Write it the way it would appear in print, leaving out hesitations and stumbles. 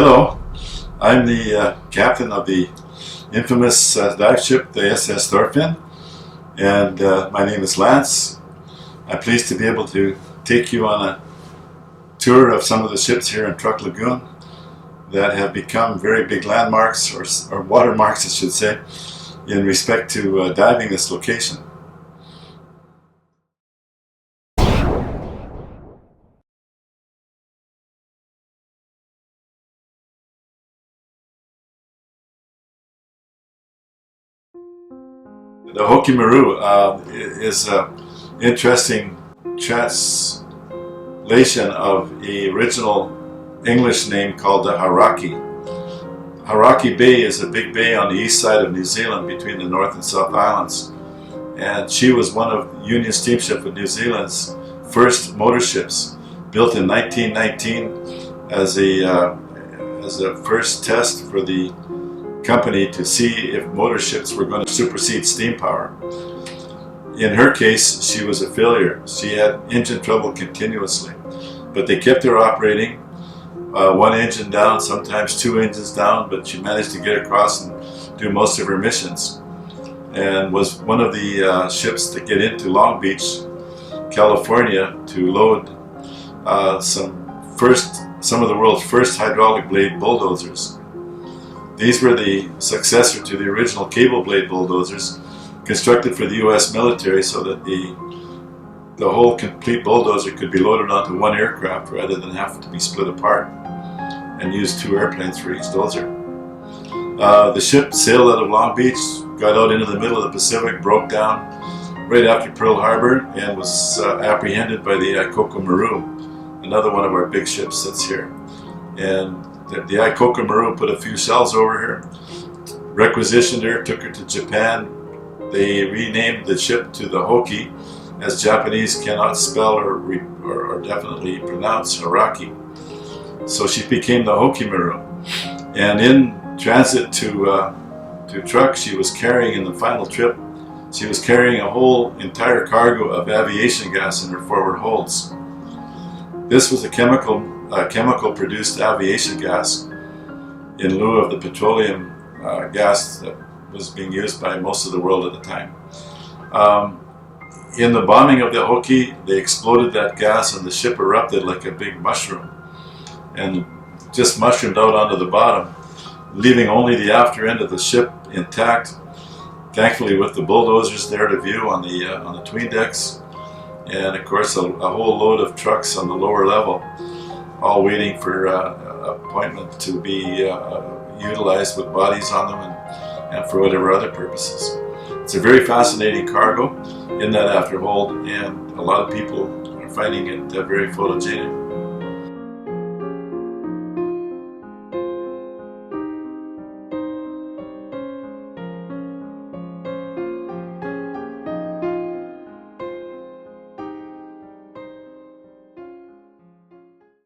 Hello, I'm the captain of the infamous dive ship, the SS Thorfinn, and my name is Lance. I'm pleased to be able to take you on a tour of some of the ships here in Truk Lagoon that have become very big landmarks, or watermarks I should say, in respect to diving this location. The Hoki Maru is an interesting translation of the original English name called the Hauraki. Hauraki Bay is a big bay on the east side of New Zealand between the North and South Islands, and she was one of Union Steamship of New Zealand's first motor ships, built in 1919 as a first test for the company to see if motor ships were going to supersede steam power. In her case, she was a failure. She had engine trouble continuously, but they kept her operating, one engine down, sometimes two engines down, but she managed to get across and do most of her missions, and was one of the ships to get into Long Beach, California, to load some of the world's first hydraulic blade bulldozers. These were the successor to the original cable blade bulldozers, constructed for the U.S. military so that the whole complete bulldozer could be loaded onto one aircraft rather than have to be split apart and use two airplanes for each dozer. The ship sailed out of Long Beach, got out into the middle of the Pacific, broke down right after Pearl Harbor, and was apprehended by the Hoki Maru, another one of our big ships that's here. And the Hoki Maru put a few shells over her, requisitioned her, took her to Japan. They renamed the ship to the Hoki, as Japanese cannot spell or definitely pronounce Hauraki. So she became the Hoki Maru. And in transit to Truk, she was carrying, in the final trip, she was carrying a whole entire cargo of aviation gas in her forward holds. This was a chemical produced aviation gas in lieu of the petroleum gas that was being used by most of the world at the time. In the bombing of the Hoki, they exploded that gas and the ship erupted like a big mushroom and just mushroomed out onto the bottom, leaving only the after end of the ship intact, thankfully with the bulldozers there to view on the tween decks, and of course a whole load of trucks on the lower level, all waiting for appointment to be utilized with bodies on them and for whatever other purposes. It's a very fascinating cargo in that afterhold, and a lot of people are finding it very photogenic.